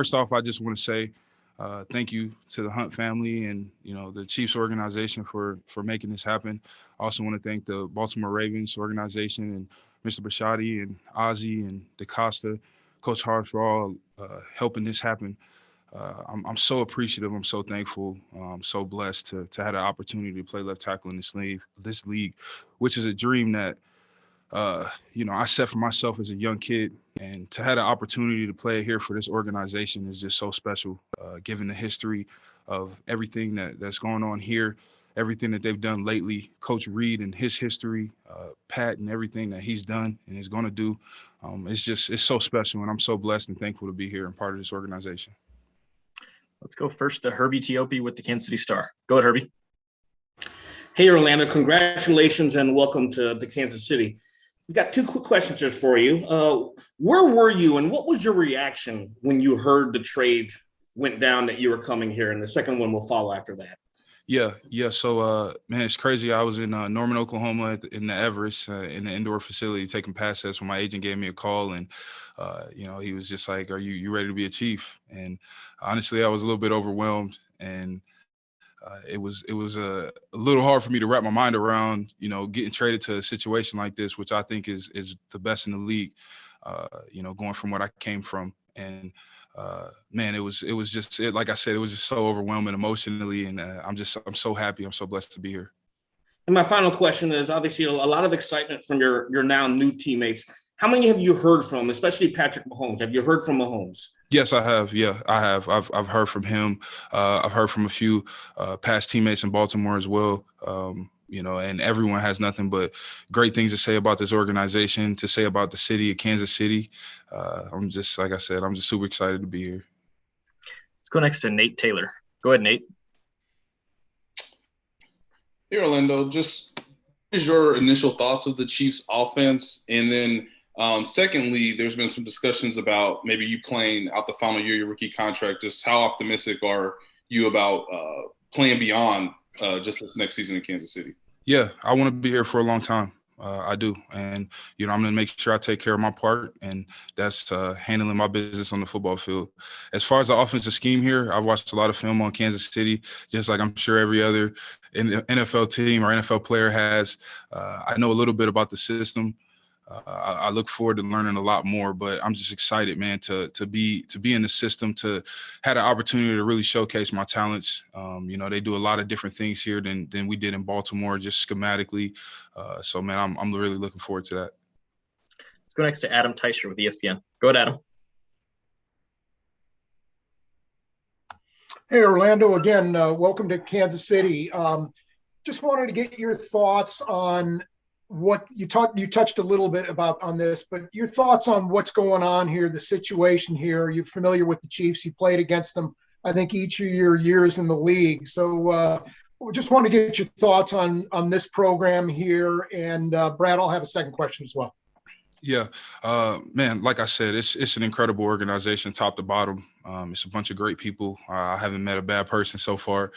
First off, I just want to say thank you to the Hunt family and the Chiefs organization for making this happen. I also want to thank the Baltimore Ravens organization and Mr. Bisciotti and Ozzie and DaCosta, Coach Hart for all helping this happen. I'm so appreciative. I'm so thankful. I'm so blessed to have the opportunity to play left tackle in this league, which is a dream that I set for myself as a young kid, and to have the opportunity to play here for this organization is just so special, given the history of everything that's going on here, everything that they've done lately, Coach Reed and his history, Pat and everything that he's done and is going to do. It's so special, and I'm so blessed and thankful to be here and part of this organization. Let's go first to Herbie Teope with the Kansas City Star. Go ahead, Herbie. Hey, Orlando, congratulations and welcome to Kansas City. We've got two quick questions just for you. Where were you and what was your reaction when you heard the trade went down that you were coming here? And the second one will follow after that. Yeah. So, man, it's crazy. I was in Norman, Oklahoma in the Everest in the indoor facility taking pass tests when my agent gave me a call. And, he was just like, are you ready to be a Chief? And honestly, I was a little bit overwhelmed. And it was a little hard for me to wrap my mind around, getting traded to a situation like this, which I think is the best in the league, going from what I came from. And, man, it was just, like I said, it was just so overwhelming emotionally. And I'm so happy. I'm so blessed to be here. And my final question is obviously a lot of excitement from your now new teammates. How many have you heard from, especially Patrick Mahomes? Have you heard from Mahomes? Yes, I have. Yeah, I have. I've heard from him. I've heard from a few past teammates in Baltimore as well. And everyone has nothing but great things to say about this organization, to say about the city of Kansas City. Like I said, I'm just super excited to be here. Let's go next to Nate Taylor. Go ahead, Nate. Hey, Orlando, just what is your initial thoughts of the Chiefs offense? And then secondly, there's been some discussions about maybe you playing out the final year of your rookie contract. Just how optimistic are you about playing beyond just this next season in Kansas City? Yeah, I want to be here for a long time. I do. And, I'm going to make sure I take care of my part, and that's handling my business on the football field. As far as the offensive scheme here, I've watched a lot of film on Kansas City, just like I'm sure every other NFL team or NFL player has. I know a little bit about the system. I look forward to learning a lot more, but I'm just excited, man, to be in the system, to have the opportunity to really showcase my talents. They do a lot of different things here than we did in Baltimore, just schematically. So, man, I'm really looking forward to that. Let's go next to Adam Teicher with ESPN. Go ahead, Adam. Hey, Orlando, again, welcome to Kansas City. Just wanted to get your thoughts on what you touched a little bit about on this, but your thoughts on what's going on here, the situation here. You're familiar with the Chiefs. You played against them, I think, each of your years in the league. So we just want to get your thoughts on this program here. And Brad, I'll have a second question as well. Yeah, man, like I said, it's an incredible organization, top to bottom. It's a bunch of great people. I haven't met a bad person so far.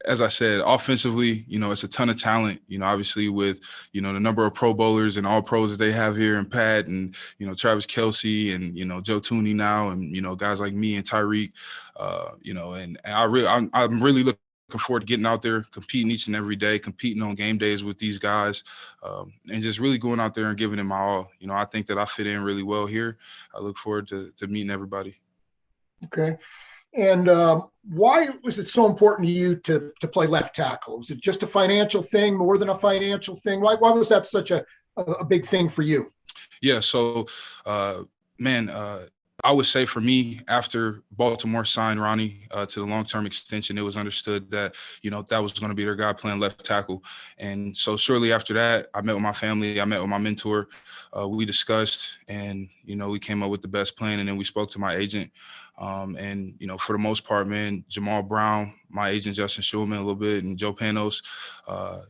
As I said, offensively, it's a ton of talent, obviously with, the number of Pro Bowlers and all pros that they have here, and Pat and, Travis Kelce and, Joe Thuney now, and, guys like me and Tyreek, and I'm really looking forward to getting out there, competing each and every day, competing on game days with these guys, and just really going out there and giving it my all. I think that I fit in really well here. I look forward to meeting everybody. Okay. And why was it so important to you to play left tackle? Was it just a financial thing, more than a financial thing? Why was that such a big thing for you? Yeah, so, I would say for me, after Baltimore signed Ronnie to the long-term extension, it was understood that, that was going to be their guy playing left tackle. And so shortly after that, I met with my family. I met with my mentor. We discussed, and, we came up with the best plan. And then we spoke to my agent. And, for the most part, man, Jamal Brown, my agent, Justin Schulman, a little bit, and Joe Panos,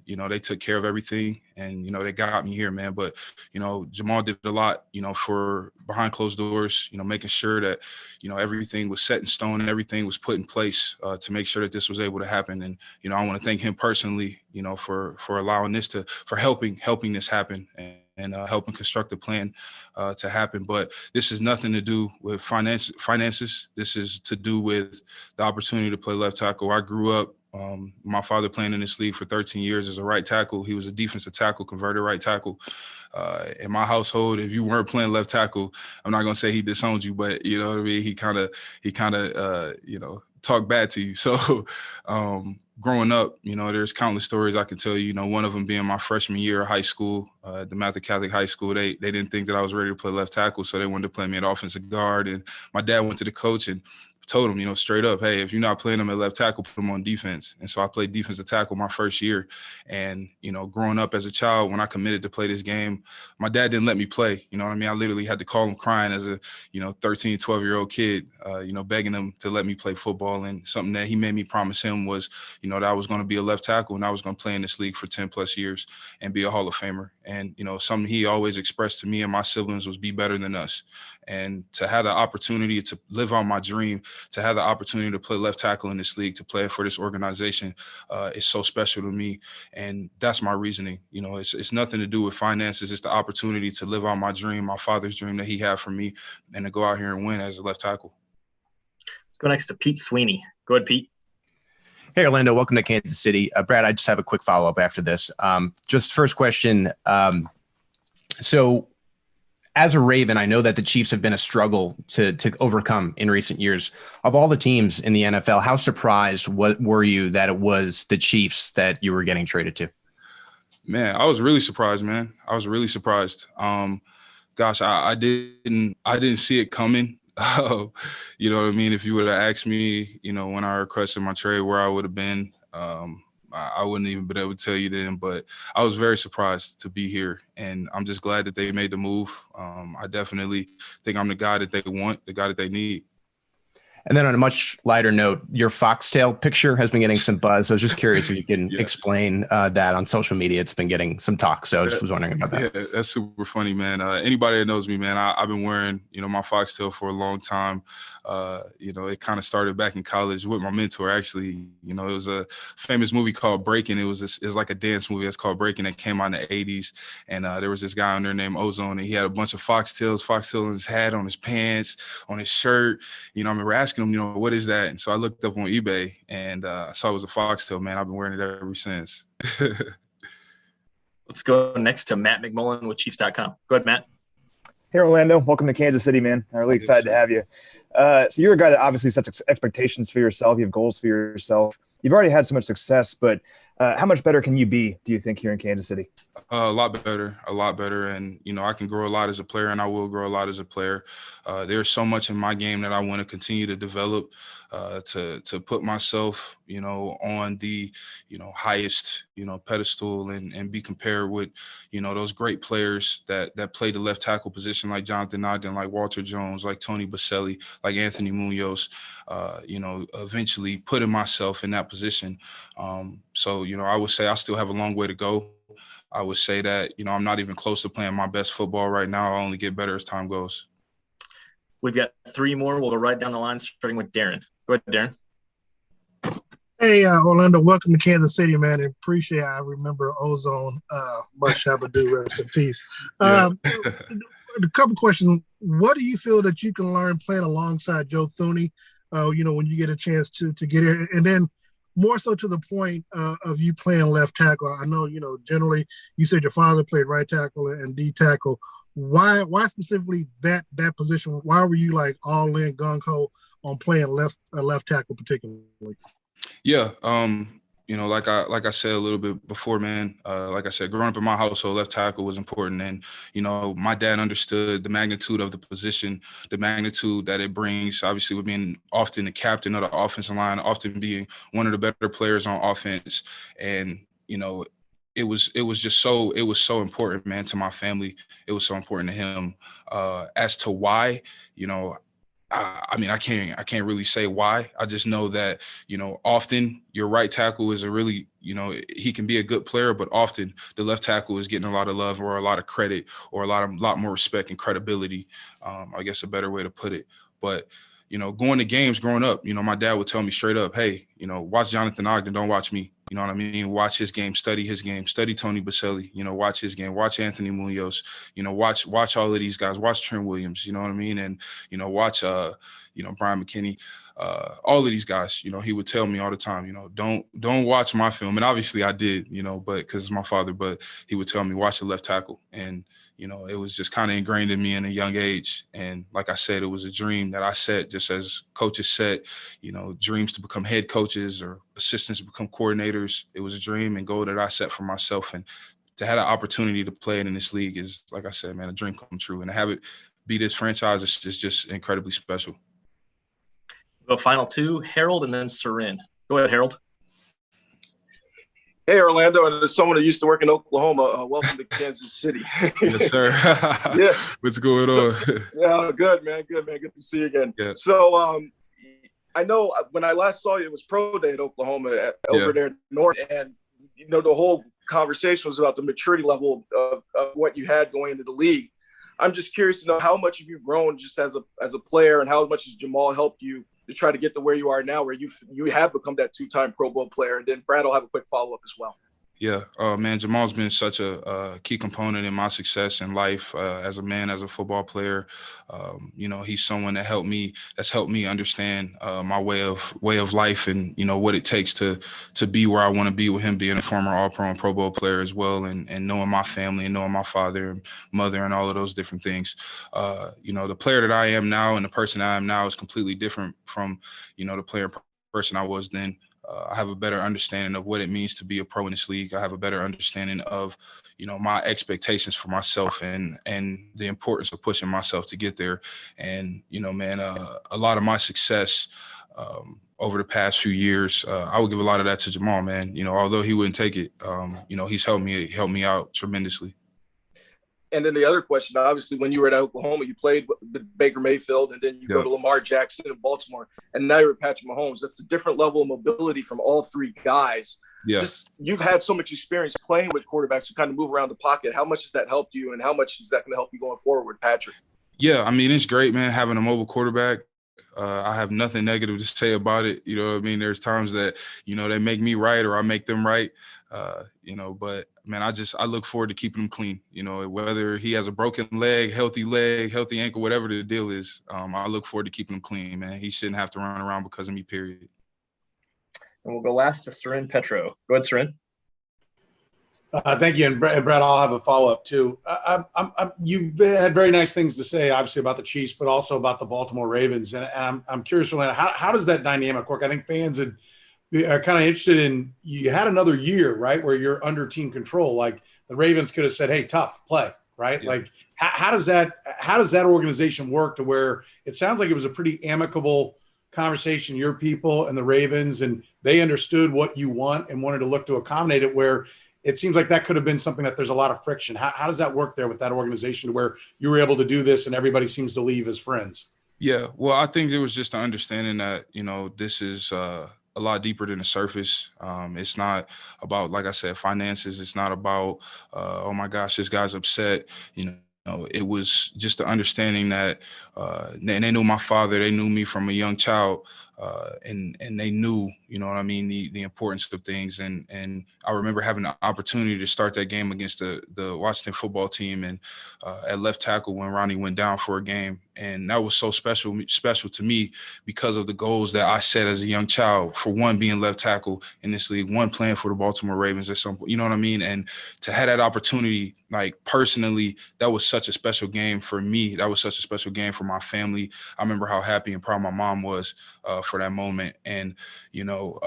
they took care of everything, and, they got me here, man. But, Jamal did a lot, for behind closed doors, making sure that, everything was set in stone and everything was put in place to make sure that this was able to happen. And, I want to thank him personally, for allowing this for helping this happen. And and helping construct a plan to happen. But this has nothing to do with finances. This is to do with the opportunity to play left tackle. I grew up, my father playing in this league for 13 years as a right tackle. He was a defensive tackle, converted right tackle. In my household, if you weren't playing left tackle, I'm not going to say he disowned you, but you know what I mean? He kind of, talk bad to you. So growing up, there's countless stories I can tell you, one of them being my freshman year of high school, at DeMatha Catholic High School. They didn't think that I was ready to play left tackle, so they wanted to play me at offensive guard. And my dad went to the coach and told him, straight up, hey, if you're not playing him at left tackle, put him on defense. And so I played defensive tackle my first year. And, growing up as a child, when I committed to play this game, my dad didn't let me play. You know what I mean? I literally had to call him crying as a, 13, 12-year-old kid, begging him to let me play football. And something that he made me promise him was, that I was going to be a left tackle and I was going to play in this league for 10 plus years and be a Hall of Famer. And, something he always expressed to me and my siblings was be better than us. And to have the opportunity to live out my dream, to have the opportunity to play left tackle in this league, to play for this organization, is so special to me. And that's my reasoning. It's nothing to do with finances. It's the opportunity to live out my dream, my father's dream that he had for me, and to go out here and win as a left tackle. Let's go next to Pete Sweeney. Go ahead, Pete. Hey, Orlando, welcome to Kansas City. Brad, I just have a quick follow-up after this. Just first question. So as a Raven, I know that the Chiefs have been a struggle to overcome in recent years. Of all the teams in the NFL, how surprised were you that it was the Chiefs that you were getting traded to? Man, I was really surprised, man. I was really surprised. Gosh, I didn't see it coming. You know what I mean? If you would have asked me, when I requested my trade, where I would have been, I wouldn't even been able to tell you then, but I was very surprised to be here, and I'm just glad that they made the move. I definitely think I'm the guy that they want, the guy that they need. And then on a much lighter note, your foxtail picture has been getting some buzz. I was just curious if you can explain that on social media. It's been getting some talk, so I just was wondering about that. Yeah, that's super funny, man. Anybody that knows me, man, I've been wearing, my foxtail for a long time. It kind of started back in college with my mentor, actually. It was a famous movie called Breaking. It was like a dance movie that's called Breaking that came out in the 80s. And there was this guy on there named Ozone, and he had a bunch of foxtail on his hat, on his pants, on his shirt. I remember asking him, what is that? And so I looked up on eBay and I saw it was a foxtail, man. I've been wearing it ever since. Let's go next to Matt McMullen with ChiefsDigest.com. Go ahead, Matt. Hey, Orlando. Welcome to Kansas City, man. I'm really excited to have you. So you're a guy that obviously sets expectations for yourself. You have goals for yourself. You've already had so much success, but how much better can you be, do you think, here in Kansas City? A lot better. And, I can grow a lot as a player, and I will grow a lot as a player. There's so much in my game that I want to continue to develop, to put myself, on the, highest, pedestal and be compared with, those great players that play the left tackle position, like Jonathan Ogden, like Walter Jones, like Tony Baselli, like Anthony Munoz, eventually putting myself in that position. So, I would say I still have a long way to go. I would say that, I'm not even close to playing my best football right now. I'll only get better as time goes. We've got three more. We'll go right down the line, starting with Darren. Go ahead, Darren. Hey, Orlando, welcome to Kansas City, man. And appreciate I remember Ozone. Much Shabba-do, rest in peace. A couple questions. What do you feel that you can learn playing alongside Joe Thuney, when you get a chance to get here? And then more so to the point of you playing left tackle. I know, generally you said your father played right tackle and D tackle. Why specifically that position? Why were you like all in gung-ho on playing left tackle particularly? Yeah. Like I said a little bit before, man, like I said, growing up in my household, left tackle was important. And, my dad understood the magnitude of the position, the magnitude that it brings, obviously with being often the captain of the offensive line, often being one of the better players on offense. And, it was so important, man, to my family. It was so important to him. As to why, I can't really say why. I just know that, often your right tackle is a really, he can be a good player, but often the left tackle is getting a lot of love or a lot of credit or a lot more respect and credibility. I guess a better way to put it. But, going to games growing up, my dad would tell me straight up, hey, watch Jonathan Ogden, don't watch me. You know what I mean? Watch his game, study Tony Baselli, you know, watch his game, watch Anthony Munoz, you know, watch all of these guys, watch Trent Williams, you know what I mean? And, you know, watch, you know, Brian McKinney, all of these guys, you know, he would tell me all the time, you know, don't watch my film. And obviously I did, you know, but because it's my father, but he would tell me, watch the left tackle. And, you know, it was just kind of ingrained in me in a young age. And like I said, it was a dream that I set, just as coaches set, you know, dreams to become head coaches or assistants to become coordinators. It was a dream and goal that I set for myself. And to have the opportunity to play it in this league is, like I said, man, a dream come true. And to have it be this franchise is just incredibly special. The final two, Harold and then Sarin. Go ahead, Harold. Hey, Orlando, and as someone who used to work in Oklahoma, welcome to Kansas City. Yes, sir. Yeah. What's going on? Yeah, good, man. Good to see you again. Yeah. So I know when I last saw you, it was pro day at Oklahoma over there in North, and, you know, the whole conversation was about the maturity level of what you had going into the league. I'm just curious to know how much have you grown just as a player, and how much has Jamal helped you to try to get to where you are now, where you have become that 2-time Pro Bowl player. And then Brad will have a quick follow-up as well. Yeah, man, Jamal's been such a key component in my success in life as a man, as a football player. You know, he's someone that's helped me understand my way of life, and, you know, what it takes to be where I want to be, with him being a former All-Pro and Pro Bowl player as well, and knowing my family and knowing my father and mother and all of those different things. You know, the player that I am now and the person I am now is completely different from, you know, the player person I was then. I have a better understanding of what it means to be a pro in this league. I have a better understanding of, you know, my expectations for myself and the importance of pushing myself to get there. And, you know, man, a lot of my success over the past few years, I would give a lot of that to Jamal, man. You know, although he wouldn't take it, you know, he's helped me out tremendously. And then the other question, obviously, when you were at Oklahoma, you played with Baker Mayfield, and then you go to Lamar Jackson in Baltimore, and now you're at Patrick Mahomes. That's a different level of mobility from all three guys. Yeah. You've had so much experience playing with quarterbacks who kind of move around the pocket. How much has that helped you, and how much is that going to help you going forward, Patrick? Yeah, I mean, it's great, man, having a mobile quarterback. I have nothing negative to say about it. You know what I mean? There's times that, you know, they make me right or I make them right, you know, but man, I look forward to keeping him clean, you know, whether he has a broken leg, healthy ankle, whatever the deal is. I look forward to keeping him clean, man. He shouldn't have to run around because of me, period. And we'll go last to Sarin Petro. Go ahead, Sarin. Thank you. And Brad, I'll have a follow-up too. You've had very nice things to say, obviously, about the Chiefs, but also about the Baltimore Ravens. And I'm curious, how does that dynamic work? I think fans are kind of interested in, you had another year, right, where you're under team control. Like the Ravens could have said, hey, tough, play, right? Yeah. Like how does that organization work to where it sounds like it was a pretty amicable conversation, your people and the Ravens, and they understood what you want and wanted to look to accommodate it, where it seems like that could have been something that there's a lot of friction. How does that work there with that organization where you were able to do this and everybody seems to leave as friends? Yeah, well, I think it was just an understanding that, you know, this is a lot deeper than the surface. It's not about, like I said, finances. It's not about, oh my gosh, this guy's upset. You know, it was just the understanding that they knew my father. They knew me from a young child. And they knew, you know what I mean, the importance of things. And I remember having the opportunity to start that game against the Washington football team and at left tackle when Ronnie went down for a game. And that was so special to me because of the goals that I set as a young child, for one, being left tackle in this league, one, playing for the Baltimore Ravens at some point, you know what I mean? And to have that opportunity, like personally, that was such a special game for me. That was such a special game for my family. I remember how happy and proud my mom was for that moment. And, you know,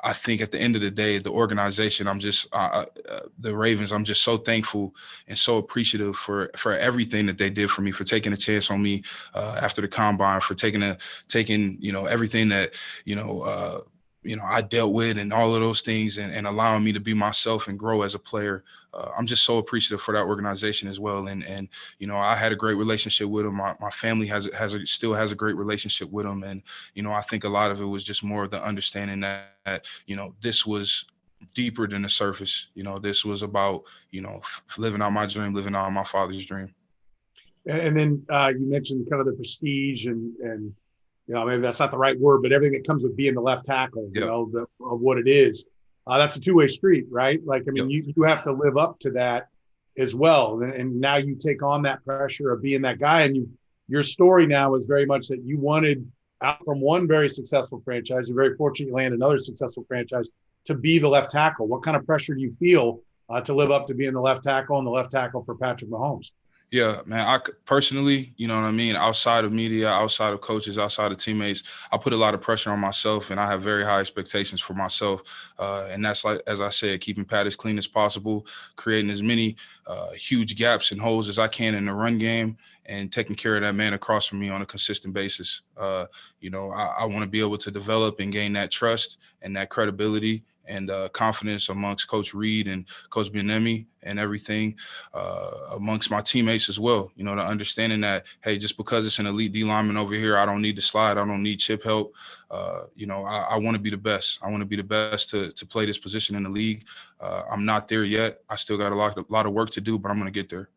I think at the end of the day, the organization, the Ravens, I'm just so thankful and so appreciative for everything that they did for me, for taking a chance on me after the combine, for taking, you know, everything that, you know, I dealt with and all of those things and allowing me to be myself and grow as a player. I'm just so appreciative for that organization as well. And you know, I had a great relationship with them. My family still has a great relationship with them. And, you know, I think a lot of it was just more of the understanding that, you know, this was deeper than the surface. You know, this was about, you know, living out my dream, living out my father's dream. And then you mentioned kind of the prestige and you know, maybe that's not the right word, but everything that comes with being the left tackle, you know, of what it is. that's a two-way street, right? Like, I mean, you have to live up to that as well. And now you take on that pressure of being that guy. And your story now is very much that you wanted out from one very successful franchise. You're very fortunate you land another successful franchise to be the left tackle. What kind of pressure do you feel to live up to being the left tackle and the left tackle for Patrick Mahomes? Yeah, man, I personally, you know what I mean? Outside of media, outside of coaches, outside of teammates, I put a lot of pressure on myself, and I have very high expectations for myself. And that's, like, as I said, keeping Pat as clean as possible, creating as many huge gaps and holes as I can in the run game, and taking care of that man across from me on a consistent basis. You know, I want to be able to develop and gain that trust and that credibility and confidence amongst Coach Reed and Coach Bieniemy and everything amongst my teammates as well. You know, the understanding that, hey, just because it's an elite D lineman over here, I don't need to slide. I don't need chip help. You know, I want to be the best. I want to be the best to play this position in the league. I'm not there yet. I still got a lot of work to do, but I'm going to get there.